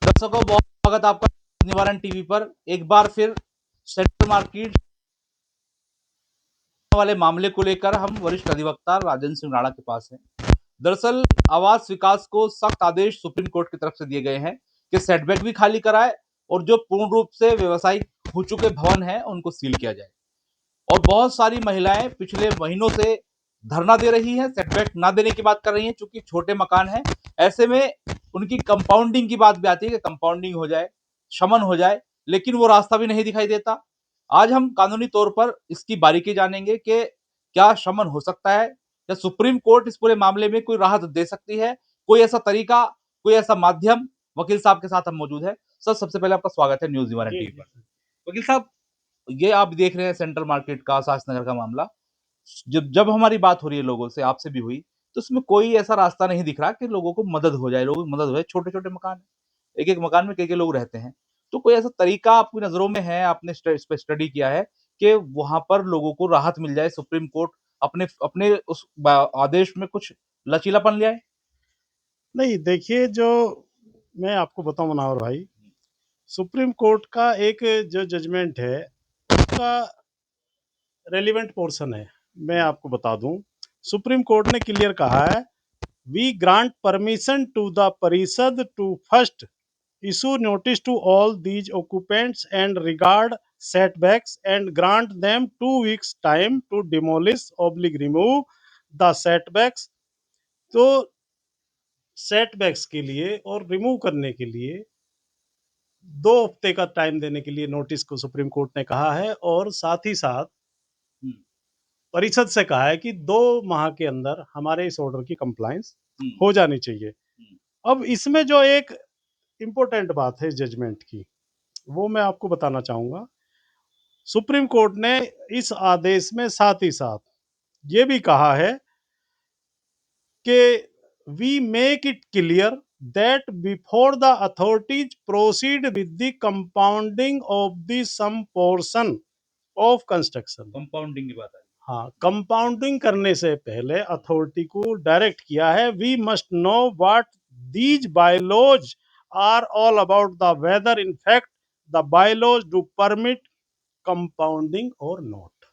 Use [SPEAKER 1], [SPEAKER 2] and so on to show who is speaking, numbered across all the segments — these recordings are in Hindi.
[SPEAKER 1] दर्शकों, बहुत स्वागत आपका निवारण टीवी पर। एक बार फिर सेंट्रल मार्केट वाले मामले को लेकर हम वरिष्ठ अधिवक्ता राजन सिंह राणा के पास हैं। दरअसल आवास विकास को सख्त आदेश सुप्रीम कोर्ट की तरफ से दिए गए हैं कि सेटबैक भी खाली कराए और जो पूर्ण रूप से व्यवसायिक हो चुके भवन हैं उनको सील किया जाए। और बहुत सारी महिलाएं पिछले महीनों से धरना दे रही हैं, सेटबैक ना देने की बात कर रही हैं, क्योंकि छोटे मकान हैं। ऐसे में उनकी कंपाउंडिंग की बात भी आती है कि कंपाउंडिंग हो जाए, शमन हो जाए, लेकिन वो रास्ता भी नहीं दिखाई देता। आज हम कानूनी तौर पर इसकी बारीकी जानेंगे कि क्या शमन हो सकता है, या सुप्रीम कोर्ट इस पूरे मामले में कोई राहत दे सकती है, कोई ऐसा तरीका, कोई ऐसा माध्यम। वकील साहब के साथ हम मौजूद है। सर, सबसे पहले आपका स्वागत है न्यूज निवारण टीवी पर। वकील साहब, ये आप देख रहे हैं सेंट्रल मार्केट का, शास्त्री नगर का मामला। जब जब हमारी बात हो रही है लोगों से, आपसे भी हुई, तो उसमें कोई ऐसा रास्ता नहीं दिख रहा कि लोगों को मदद हो जाए, लोगों की मदद हो जाए। छोटे छोटे मकान है, एक एक मकान में कई कई लोग रहते हैं। तो कोई ऐसा तरीका आपकी नजरों में है, आपने इस पे स्टडी किया है कि वहां पर लोगों को राहत मिल जाए, सुप्रीम कोर्ट अपने अपने उस आदेश में कुछ लचीलापन ले आए?
[SPEAKER 2] नहीं, देखिए, जो मैं आपको बताऊं मनोहर भाई, सुप्रीम कोर्ट का एक जो जजमेंट है उसका रेलिवेंट पोर्शन है। मैं आपको बता दूं, सुप्रीम कोर्ट ने क्लियर कहा है, we grant permission to the Parishad to first issue notice to all these occupants and regard setbacks and grant them 2 weeks time to demolish oblique remove the setbacks। तो सेटबैक्स के लिए और रिमूव करने के लिए 2 हफ्ते का टाइम देने के लिए नोटिस को सुप्रीम कोर्ट ने कहा है, और साथ ही साथ परिषद से कहा है कि 2 माह के अंदर हमारे इस ऑर्डर की कंप्लायंस हो जानी चाहिए। अब इसमें जो एक इम्पोर्टेंट बात है जजमेंट की, वो मैं आपको बताना चाहूंगा। सुप्रीम कोर्ट ने इस आदेश में साथ ही साथ ये भी कहा है कि we make it clear that before the authorities proceed with the compounding of the some portion of construction।
[SPEAKER 1] Compounding की बात आई।
[SPEAKER 2] हाँ, कंपाउंडिंग करने से पहले अथॉरिटी को डायरेक्ट किया है, we must know what these bylaws are all about, the whether in fact the bylaws do permit compounding और नॉट।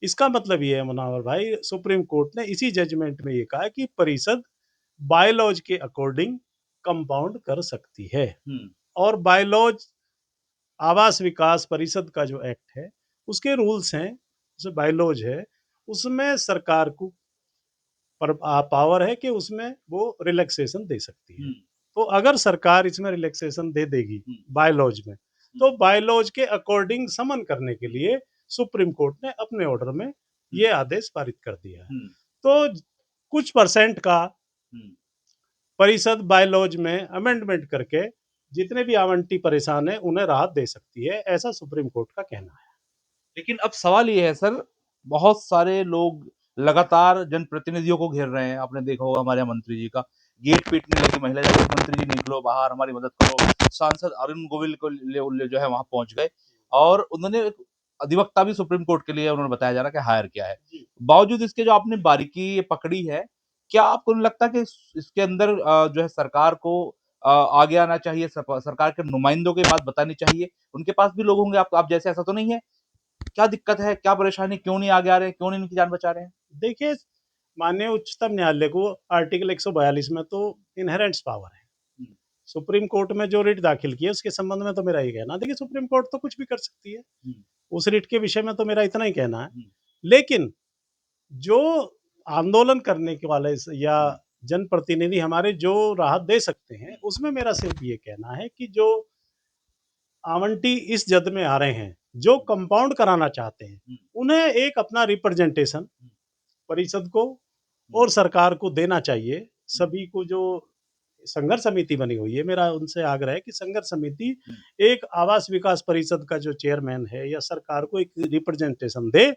[SPEAKER 2] इसका मतलब ये है मनोहर भाई, सुप्रीम कोर्ट ने इसी जजमेंट में ये कहा कि परिषद बायलॉज के अकॉर्डिंग कंपाउंड कर सकती है। और बायलॉज, आवास विकास परिषद का जो एक्ट है उसके रूल्स हैं, जो बायलॉज है उसमें सरकार को पावर है कि उसमें वो रिलैक्सेशन दे सकती है। तो अगर सरकार इसमें रिलैक्सेशन दे देगी बायलॉज में, तो बायलॉज के अकॉर्डिंग समन करने के लिए सुप्रीम कोर्ट ने अपने ऑर्डर में ये आदेश पारित कर दिया है। तो कुछ परसेंट का परिषद बायलॉज में अमेंडमेंट करके जितने भी आवंटी परेशान है उन्हें राहत दे सकती है, ऐसा सुप्रीम कोर्ट का कहना है।
[SPEAKER 1] लेकिन अब सवाल ये है सर, बहुत सारे लोग लगातार जनप्रतिनिधियों को घेर रहे हैं। आपने देखा होगा हमारे मंत्री जी का गेट पीटने लगी महिला, जाकर मंत्री जी निकलो बाहर, हमारी मदद करो। सांसद अरुण गोविल को जो है वहां पहुंच गए, और उन्होंने एक अधिवक्ता भी सुप्रीम कोर्ट के लिए उन्होंने बताया जा रहा है कि हायर किया है। बावजूद इसके जो आपने बारीकी ये पकड़ी है, क्या आपको नहीं लगता कि इसके अंदर जो है सरकार को आगे आना चाहिए, सरकार के नुमाइंदों की बात बतानी चाहिए? उनके पास भी लोग होंगे आप जैसे, ऐसा तो नहीं है? क्या दिक्कत है, क्या परेशानी, क्यों नहीं आगे आ रहे हैं, क्यों नहीं इनकी जान बचा रहे हैं?
[SPEAKER 2] देखिए, माननीय उच्चतम न्यायालय को आर्टिकल 142 में तो इनहेरेंट पावर है। सुप्रीम कोर्ट में जो रिट दाखिल की है उसके संबंध में तो मेरा ये कहना, देखिए सुप्रीम कोर्ट तो कुछ भी कर सकती है, उस रिट के विषय में तो मेरा इतना ही कहना है। लेकिन जो आंदोलन करने के वाले या जनप्रतिनिधि हमारे जो राहत दे सकते हैं, उसमें मेरा सिर्फ ये कहना है कि जो आवंटी इस जद में आ रहे हैं, जो कंपाउंड कराना चाहते हैं, उन्हें एक अपना रिप्रेजेंटेशन परिषद को और सरकार को देना चाहिए। सभी को जो संघर्ष समिति बनी हुई है, मेरा उनसे आग्रह है कि संघर्ष समिति एक आवास विकास परिषद का जो चेयरमैन है या सरकार को एक रिप्रेजेंटेशन दे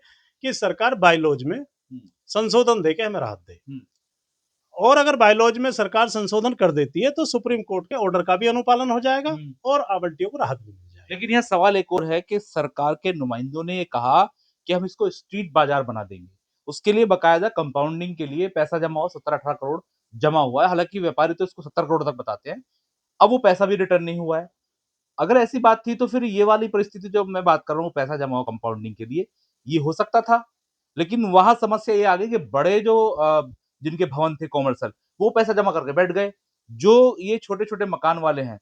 [SPEAKER 2] कि सरकार बायलॉज में संशोधन दे के हमें राहत दे। और अगर बायलॉज में सरकार संशोधन कर देती है तो सुप्रीम कोर्ट के ऑर्डर का भी अनुपालन हो जाएगा और आवंटियों को राहत भी मिल जाएगी।
[SPEAKER 1] लेकिन यह सवाल एक और है कि सरकार के नुमाइंदों ने ये कहा कि हम इसको स्ट्रीट बाजार बना देंगे, उसके लिए बकायदा कंपाउंडिंग के लिए पैसा जमा हो, 17-18 करोड़ जमा हुआ है। हालाँकि व्यापारी तो इसको 70 करोड़ तक बताते हैं। अब वो पैसा भी रिटर्न नहीं हुआ है। अगर ऐसी बात थी तो फिर ये वाली परिस्थिति जो मैं बात कर रहा हूँ पैसा जमा हुआ कंपाउंडिंग के लिए, ये हो सकता था। लेकिन वहाँ समस्या ये आ गई कि बड़े जो जिनके भवन थे कॉमर्शियल, वो पैसा जमा करके बैठ गए। जो ये छोटे-छोटे मकान वाले हैं,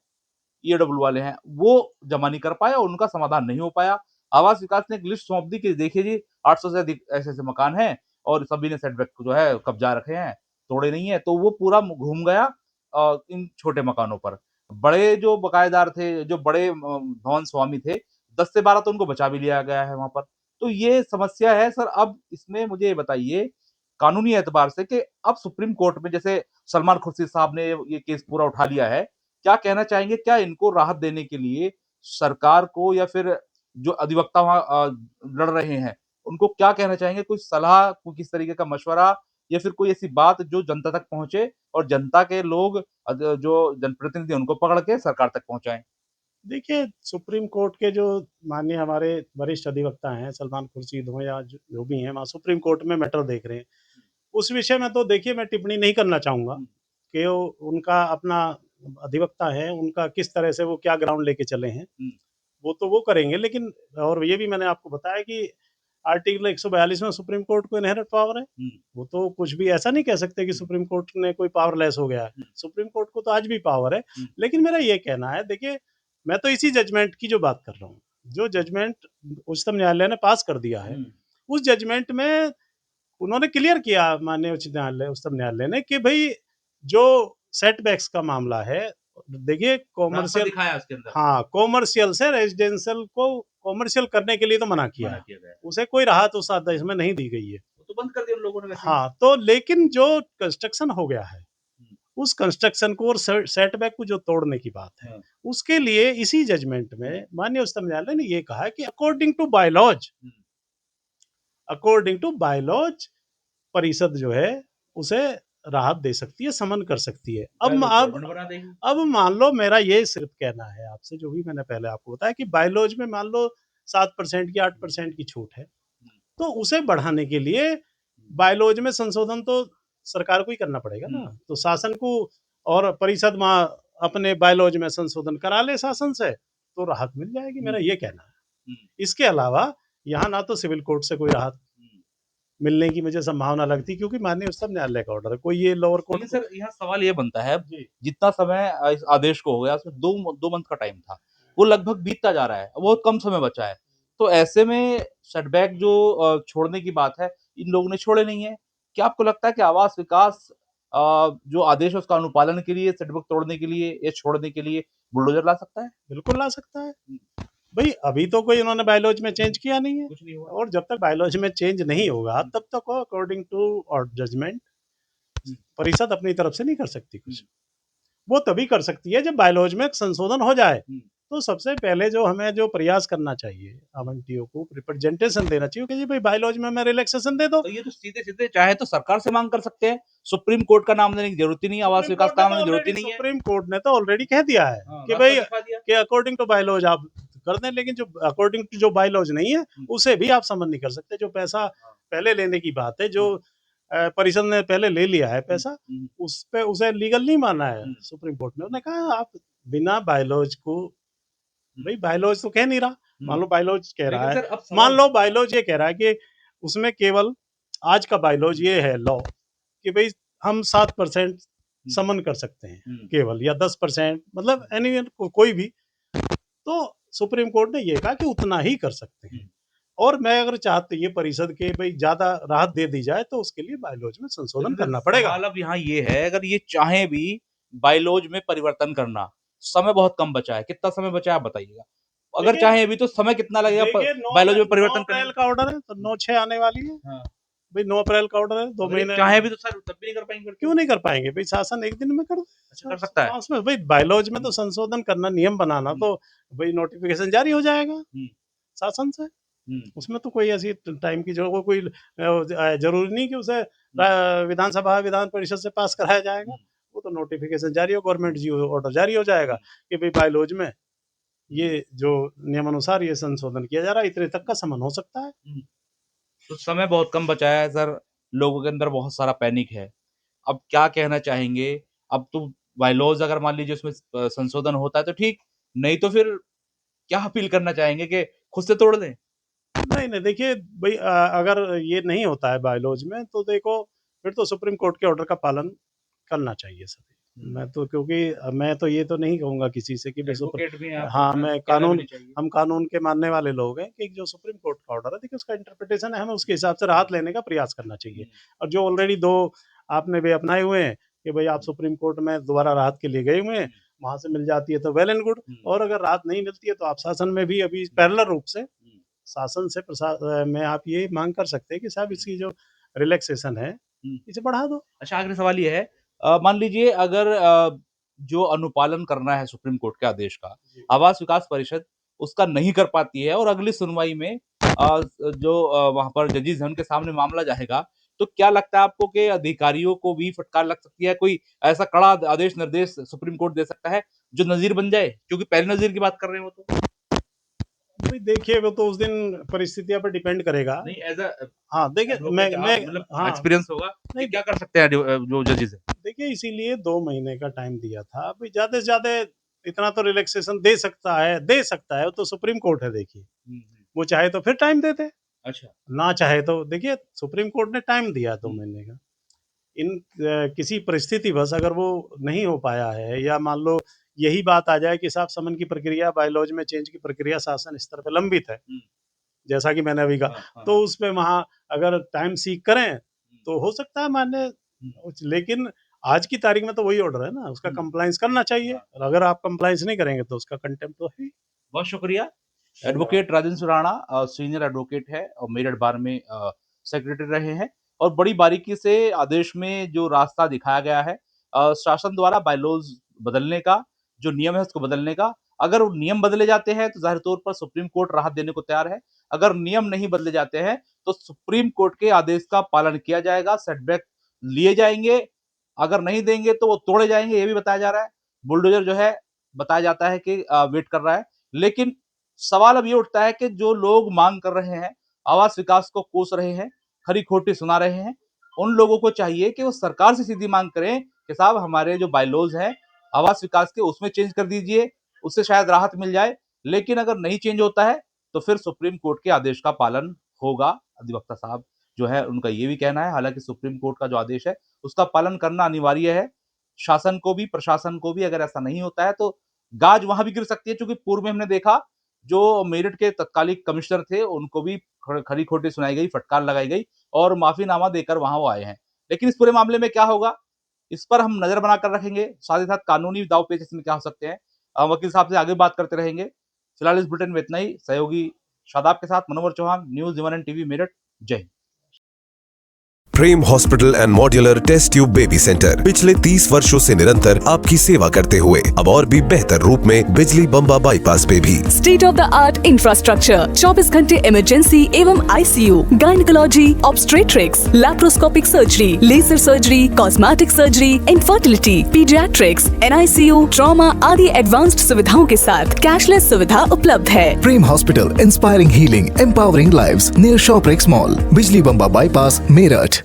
[SPEAKER 1] ईओडब्ल्यू वाले हैं, वो जमा नहीं कर पाए और उनका समाधान नहीं हो पाया। आवास विकास ने एक लिस्ट सौंप दी कि देखिए जी 800 से अधिक ऐसे-ऐसे मकान हैं और सभी ने सेटबैक को जो है कब्जा रखे हैं, तोड़े नहीं है। तो वो पूरा घूम गया इन छोटे मकानों पर। बड़े जो बकायेदार थे, जो बड़े भवन स्वामी थे, 10 से 12 तो उनको बचा भी लिया गया है वहाँ पर। तो ये समस्या है सर। अब इसमें मुझे ये बताइए कानूनी एतबार से कि अब सुप्रीम कोर्ट में जैसे सलमान खुर्शीद साहब ने ये केस पूरा उठा लिया है, क्या कहना चाहेंगे? क्या इनको राहत देने के लिए सरकार को या फिर जो अधिवक्ता वहाँ लड़ रहे हैं, उनको क्या कहना चाहेंगे? कोई सलाह, कोई किस तरीके का मशवरा या फिर कोई ऐसी बात जो जनता तक पहुँचे और जनता के लोग जो जनप्रतिनिधि हैं उनको पकड़ के सरकार तक पहुँचाएँ?
[SPEAKER 2] देखिए, सुप्रीम कोर्ट के जो माननीय हमारे वरिष्ठ अधिवक्ता हैं, सलमान खुर्शीद हों या जो भी हैं, वहाँ सुप्रीम कोर्ट में मैटर देख रहे हैं। उस विषय में तो देखिए मैं टिप्पणी नहीं करना चाहूँगा
[SPEAKER 1] हुँ,
[SPEAKER 2] कि वो उनका अपना अधिवक्ता है, उनका किस तरह से वो क्या ग्राउंड लेके चले हैं,
[SPEAKER 1] हुँ,
[SPEAKER 2] वो तो वो करेंगे। लेकिन और ये भी मैंने आपको बताया कि आर्टिकल 142 में सुप्रीम कोर्ट को इनहेरेंट पावर है।
[SPEAKER 1] हुँ,
[SPEAKER 2] वो तो कुछ भी ऐसा नहीं कह सकते कि
[SPEAKER 1] हुँ,
[SPEAKER 2] सुप्रीम कोर्ट ने कोई पावरलेस हो गया है।
[SPEAKER 1] हुँ,
[SPEAKER 2] सुप्रीम कोर्ट को तो आज भी पावर है।
[SPEAKER 1] हुँ,
[SPEAKER 2] लेकिन मेरा ये कहना है, देखिए मैं तो इसी जजमेंट की जो बात कर रहा हूँ, जो जजमेंट उच्चतम न्यायालय ने पास कर दिया है,
[SPEAKER 1] हुँ,
[SPEAKER 2] उस जजमेंट में उन्होंने क्लियर किया, माननीय उच्च न्यायालय उच्चतम न्यायालय ने, कि भाई जो सेटबैक्स का मामला है, देखिए
[SPEAKER 1] रास्ता
[SPEAKER 2] कॉमर्शियल,
[SPEAKER 1] दिखाया उसके अंदर,
[SPEAKER 2] हाँ, कॉमर्शियल से रेजिडेंशियल को कॉमर्शियल करने के लिए तो मना किया
[SPEAKER 1] मना
[SPEAKER 2] है।
[SPEAKER 1] किया गया है।
[SPEAKER 2] उसे कोई राहत उस आदेश में नहीं दी गई है।
[SPEAKER 1] वो तो बंद कर दिया उन लोगों ने वैसे ही।
[SPEAKER 2] हाँ, तो लेकिन जो कंस्ट्रक्शन हो गया है,
[SPEAKER 1] हुँ,
[SPEAKER 2] उस कंस्ट्रक्शन को और सेटबैक को जो तोड़ने की बात है,
[SPEAKER 1] हाँ,
[SPEAKER 2] उसके लिए इसी जजमेंट
[SPEAKER 1] हुँ,
[SPEAKER 2] में माननीय उच्चतम न्यायालय ने ये कहा कि according to bylaws,
[SPEAKER 1] hmm,
[SPEAKER 2] according to bylaws परिषद जो है उसे राहत दे सकती है, समन कर सकती है।
[SPEAKER 1] बाय-लॉ गवर्नमेंट बना देगी।
[SPEAKER 2] अब मान लो, मेरा ये सिर्फ कहना है आपसे, जो भी मैंने पहले आपको बताया कि बायलॉज में मान लो 7% की,
[SPEAKER 1] हुँ,
[SPEAKER 2] 8% की छूट है,
[SPEAKER 1] हुँ,
[SPEAKER 2] तो उसे बढ़ाने के लिए
[SPEAKER 1] हुँ,
[SPEAKER 2] बायलॉज में संशोधन तो सरकार को ही करना पड़ेगा
[SPEAKER 1] हुँ,
[SPEAKER 2] ना। तो शासन को और परिषद वहाँ अपने बायलॉज में संशोधन करा ले शासन से, तो राहत मिल जाएगी,
[SPEAKER 1] हुँ,
[SPEAKER 2] मेरा ये कहना है।
[SPEAKER 1] हुँ,
[SPEAKER 2] इसके अलावा यहाँ ना तो सिविल कोर्ट से कोई राहत
[SPEAKER 1] हुँ।
[SPEAKER 2] मिलने की मुझे संभावना लगती, क्योंकि माननीय उच्चतम न्यायालय का ऑर्डर है, कोई ये लोअर कोर्ट
[SPEAKER 1] लेकिन
[SPEAKER 2] को।
[SPEAKER 1] सर यहाँ सवाल ये बनता है,
[SPEAKER 2] जी।
[SPEAKER 1] जितना समय इस आदेश को हो गया उसमें 2 मंथ का टाइम था, वो लगभग बीतता जा रहा है, बहुत कम समय बचा है। तो ऐसे में सेटबैक जो छोड़ने की बात है, इन लोगों ने छोड़े नहीं है। क्या आपको लगता है कि आवास विकास जो आदेश है उसका अनुपालन के लिए, सेटबैक तोड़ने के लिए या छोड़ने के लिए बुलडोज़र ला सकता है?
[SPEAKER 2] बिल्कुल ला सकता है।
[SPEAKER 1] हुँ,
[SPEAKER 2] भई अभी तो कोई उन्होंने बायलॉज में
[SPEAKER 1] हुँ,
[SPEAKER 2] चेंज किया नहीं है,
[SPEAKER 1] कुछ नहीं हुआ।
[SPEAKER 2] और जब तक बायलॉज में चेंज नहीं होगा,
[SPEAKER 1] हुँ,
[SPEAKER 2] तब तक वो अकॉर्डिंग टू और जजमेंट
[SPEAKER 1] हुँ,
[SPEAKER 2] परिषद अपनी तरफ से नहीं कर सकती
[SPEAKER 1] हुँ,
[SPEAKER 2] कुछ। वो तभी कर सकती है जब बायलॉज में संशोधन हो जाए।
[SPEAKER 1] हुँ।
[SPEAKER 2] तो सबसे पहले जो हमें जो प्रयास करना चाहिए, आवंटियों को रिप्रेजेंटेशन देना चाहिए कि जी भाई बायलॉज में हमें रिलैक्सेशन दे दो।
[SPEAKER 1] तो ये तो सीधे-सीधे चाहे तो सरकार से माँग कर सकते हैं, सुप्रीम कोर्ट का नाम लेने की ज़रूरत ही नहीं है, आवास विकास का नाम लेने की ज़रूरत ही नहीं है।
[SPEAKER 2] सुप्रीम कोर्ट ने तो ऑलरेडी कह दिया है
[SPEAKER 1] हाँ,
[SPEAKER 2] कि
[SPEAKER 1] रास्ता
[SPEAKER 2] भाई
[SPEAKER 1] दिखा दिया।
[SPEAKER 2] कि अकॉर्डिंग टू बायलॉज आप कर दें, लेकिन जो अकॉर्डिंग टू जो बायलॉज नहीं है,
[SPEAKER 1] हुँ,
[SPEAKER 2] उसे भी आप समन नहीं कर सकते। जो पैसा
[SPEAKER 1] हाँ,
[SPEAKER 2] पहले लेने की बात है, जो
[SPEAKER 1] हुँ,
[SPEAKER 2] परिषद ने पहले ले लिया है
[SPEAKER 1] हुँ,
[SPEAKER 2] पैसा,
[SPEAKER 1] हुँ,
[SPEAKER 2] उस पे उसे लीगल नहीं माना है
[SPEAKER 1] हुँ,
[SPEAKER 2] सुप्रीम कोर्ट ने। उन्होंने कहा आप बिना बायलॉज को,
[SPEAKER 1] हुँ,
[SPEAKER 2] भाई बायलॉज तो कह नहीं रहा,
[SPEAKER 1] हुँ।
[SPEAKER 2] मान लो बायलॉज कह रहा
[SPEAKER 1] लेकिन
[SPEAKER 2] है,
[SPEAKER 1] सर अब
[SPEAKER 2] मान
[SPEAKER 1] सवाल
[SPEAKER 2] लो
[SPEAKER 1] हाँ,
[SPEAKER 2] बायलॉज ये कह रहा है कि उसमें केवल आज का बायलॉज
[SPEAKER 1] हुँ,
[SPEAKER 2] ये है लॉ कि भाई हम 7%
[SPEAKER 1] हुँ,
[SPEAKER 2] समन कर सकते हैं
[SPEAKER 1] हुँ,
[SPEAKER 2] केवल, या 10%, मतलब
[SPEAKER 1] हुँ,
[SPEAKER 2] एनी कोई भी। तो सुप्रीम कोर्ट ने ये कहा कि उतना ही कर सकते
[SPEAKER 1] हुँ।
[SPEAKER 2] हैं, और मैं अगर चाहते ये परिषद के भाई ज्यादा राहत दे दी जाए, तो उसके लिए बायलॉज में संशोधन
[SPEAKER 1] लेकिन सर
[SPEAKER 2] करना पड़ेगा।
[SPEAKER 1] सवाल अब यहाँ ये है अगर ये चाहें भी बायलॉज में परिवर्तन करना, समय बहुत कम बचा है, कितना समय बचा है आप बताइएगा? अगर
[SPEAKER 2] देखिए,
[SPEAKER 1] चाहें भी तो समय कितना लगेगा प बायलॉज में
[SPEAKER 2] नौ
[SPEAKER 1] परिवर्तन करने
[SPEAKER 2] अप्रैल
[SPEAKER 1] में?
[SPEAKER 2] का ऑर्डर है, तो
[SPEAKER 1] हुँ,
[SPEAKER 2] 9/6 आने वाली है।
[SPEAKER 1] हाँ,
[SPEAKER 2] भाई 9 अप्रैल का ऑर्डर है, दो
[SPEAKER 1] अगर ये
[SPEAKER 2] महीने
[SPEAKER 1] चाहें भी तो सर तब भी नहीं कर पाएँगे फिर
[SPEAKER 2] क्यों
[SPEAKER 1] तो?
[SPEAKER 2] नहीं कर पाएंगे? भाई शासन एक दिन में कर
[SPEAKER 1] अच्छा कर सकता है?
[SPEAKER 2] दे, उसमें भाई बायलॉज में
[SPEAKER 1] हुँ,
[SPEAKER 2] तो संशोधन करना, नियम बनाना,
[SPEAKER 1] हुँ,
[SPEAKER 2] तो भाई नोटिफिकेशन जारी हो जाएगा
[SPEAKER 1] हुँ,
[SPEAKER 2] शासन से।
[SPEAKER 1] हुँ,
[SPEAKER 2] उसमें तो कोई ऐसी टाइम की जो कोई जरूरी नहीं कि उसे
[SPEAKER 1] हुँ,
[SPEAKER 2] विधानसभा विधान परिषद से पास कराया
[SPEAKER 1] हुँ,
[SPEAKER 2] जाएगा। वो तो नोटिफिकेशन जारी हो, गवर्नमेंट जी ऑर्डर जारी हो जाएगा
[SPEAKER 1] हुँ,
[SPEAKER 2] कि भाई बायलॉज में
[SPEAKER 1] हुँ,
[SPEAKER 2] ये जो नियमानुसार ये संशोधन किया जा रहा है, इतने तक का समन हो सकता है।
[SPEAKER 1] हुँ। तो समय बहुत कम बचा है सर, लोगों के अंदर बहुत सारा पैनिक है। अब क्या कहना चाहेंगे? अब तो बायलॉज अगर मान लीजिए उसमें संशोधन होता है तो ठीक, नहीं तो फिर क्या अपील करना चाहेंगे कि खुद से तोड़ दें?
[SPEAKER 2] नहीं, नहीं देखिए भई अगर ये नहीं होता है बायलॉज में तो देखो फिर तो सुप्रीम कोर्ट के ऑर्डर का पालन करना चाहिए सभी। मैं तो क्योंकि मैं तो ये तो नहीं कहूँगा किसी से कि भाई
[SPEAKER 1] एडवोकेट भी हैं आप,
[SPEAKER 2] हाँ,
[SPEAKER 1] तो
[SPEAKER 2] मैं
[SPEAKER 1] क्या
[SPEAKER 2] कानून
[SPEAKER 1] होनी चाहिए?
[SPEAKER 2] हम कानून के मानने वाले लोग हैं कि जो सुप्रीम कोर्ट का ऑर्डर है देखिए उसका इंटरप्रिटेशन है, हमें उसके हिसाब से राहत लेने का प्रयास करना चाहिए। और जो ऑलरेडी 2 आपने वे अपनाए हुए हैं कि भई आप सुप्रीम कोर्ट में दोबारा राहत के लिए गए हुए हैं, वहाँ से मिल जाती है तो वेल एंड गुड और अगर राहत नहीं मिलती है तो आप शासन में भी अभी पैरेलल रूप से शासन से में आप ये मांग कर सकते हैं कि साहब इसकी जो रिलैक्सेशन है, इसे बढ़ा दो।
[SPEAKER 1] अच्छा, आखिरी सवाल ये है, मान लीजिए अगर जो अनुपालन करना है सुप्रीम कोर्ट के आदेश का,
[SPEAKER 2] जी।
[SPEAKER 1] आवास विकास परिषद उसका नहीं कर पाती है और अगली सुनवाई में जो वहाँ पर जजेस हैं उनके सामने मामला जाएगा, तो क्या लगता है आपको कि अधिकारियों को भी फटकार लग सकती है? कोई ऐसा कड़ा आदेश निर्देश सुप्रीम कोर्ट दे सकता है, जो नज़ीर बन जाए? क्योंकि पहले नज़ीर की बात कर रहे हैं वो तो।
[SPEAKER 2] भाई देखिए वो तो उस दिन परिस्थितियों पर डिपेंड करेगा।
[SPEAKER 1] नहीं, एज़ अ
[SPEAKER 2] हाँ, देखिए
[SPEAKER 1] एडवोकेट
[SPEAKER 2] मैं
[SPEAKER 1] आप मतलब
[SPEAKER 2] हाँ,
[SPEAKER 1] एक्सपीरियंस होगा कि
[SPEAKER 2] नहीं
[SPEAKER 1] क्या कर सकते हैं जो जजेस हैं?
[SPEAKER 2] देखिए इसीलिए 2 महीने का टाइम दिया था। अभी ज़्यादा से ज़्यादा इतना तो रिलैक्सेशन दे सकता है, वो तो सुप्रीम कोर्ट है देखिए।
[SPEAKER 1] हुँ, हुँ।
[SPEAKER 2] वो चाहे तो फिर टाइम दे दे,
[SPEAKER 1] अच्छा।
[SPEAKER 2] ना चाहे तो देखिए सुप्रीम कोर्ट ने टाइम दिया 2
[SPEAKER 1] हुँ,
[SPEAKER 2] महीने का। किसी परिस्थितिवश अगर वो नहीं हो पाया है या मान लो यही बात आ जाए कि साहब समन की प्रक्रिया बायलॉज में चेंज की प्रक्रिया शासन स्तर पे लंबित है,
[SPEAKER 1] हुँ।
[SPEAKER 2] जैसा कि मैंने अभी कहा,
[SPEAKER 1] हाँ, हाँ,
[SPEAKER 2] तो
[SPEAKER 1] हाँ।
[SPEAKER 2] उसपे वहाँ अगर टाइम सीक करें, तो हो सकता है मान्य
[SPEAKER 1] हुँ,
[SPEAKER 2] लेकिन आज की तारीख में तो वही ऑर्डर है ना, उसका
[SPEAKER 1] हुँ।
[SPEAKER 2] कंप्लायंस करना चाहिए
[SPEAKER 1] हाँ,
[SPEAKER 2] और अगर आप कंप्लायंस नहीं करेंगे तो उसका कंटेम्प्ट तो है ही।
[SPEAKER 1] बहुत शुक्रिया।
[SPEAKER 2] धन्यवाद।
[SPEAKER 1] Advocate Rajendra Rana senior advocate है और मेरठ बार में सेक्रेटरी रहे हैं और बड़ी बारीकी से आदेश में जो रास्ता दिखाया गया है शासन द्वारा बायलॉज बदलने का, जो नियम है उसको बदलने का, अगर वो नियम बदले जाते हैं तो ज़ाहिर तौर पर सुप्रीम कोर्ट राहत देने को तैयार है। अगर नियम नहीं बदले जाते हैं तो सुप्रीम कोर्ट के आदेश का पालन किया जाएगा, सेटबैक लिए जाएँगे, अगर नहीं देंगे तो वो तोड़े जाएँगे, ये भी बताया जा रहा है। बुलडोज़र जो है बताया जाता है कि वेट कर रहा है। लेकिन सवाल अब ये उठता है कि जो लोग मांग कर रहे हैं, आवास विकास को कोस रहे हैं, खरी-खोटी सुना रहे हैं, उन लोगों को चाहिए कि वो सरकार से सीधी मांग करें कि साहब हमारे जो बायलॉज हैं, आवास विकास के उसमें चेंज कर दीजिए, उससे शायद राहत मिल जाए। लेकिन अगर नहीं चेंज होता है, तो फिर सुप्रीम कोर्ट के आदेश का पालन होगा। अधिवक्ता साहब जो है उनका ये भी कहना है, हालाँकि सुप्रीम कोर्ट का जो आदेश है, उसका पालन करना अनिवार्य है। शासन को भी, प्रशासन को भी अगर ऐसा नहीं होता है तो गाज वहाँ भी गिर सकती है क्योंकि पूर्व में हमने देखा जो मेरठ के तत्कालिक कमिश्नर थे, उनको भी खरी-खोटी सुनाई गई, फटकार लगाई गई और माफ़ीनामा देकर वहाँ वो आए हैं। लेकिन इस पूरे मामले में क्या होगा? इस पर हम नज़र बनाकर रखेंगे, साथ ही साथ कानूनी दाँव-पेच इसमें क्या हो सकते हैं। वकील साहब से आगे बात करते रहेंगे। फिलहाल इस बुलेटिन में इतना ही। सहयोगी शादाब के साथ मनोहर चौहान, न्यूज़ 11 टीवी मेरठ। जय हिंद।
[SPEAKER 3] Prem hospital and modular test tube baby centre पिछले 30 वर्षों से निरंतर आपकी सेवा करते हुए अब और भी बेहतर रूप में बिजली बम्बा बाईपास पे भी
[SPEAKER 4] state of the art infrastructure, 24 घंटे इमरजेंसी एवं ICU, gynaecology, obstetrics, laparoscopic surgery, laser surgery, cosmetic surgery, infertility, paediatrics, NICU, trauma आदि एडवांस्ड सुविधाओं के साथ कैशलेस सुविधा उपलब्ध है।
[SPEAKER 5] Prem hospital, inspiring healing, empowering lives, near Shoprix mall, Bijli Bamba bypass, Meerut.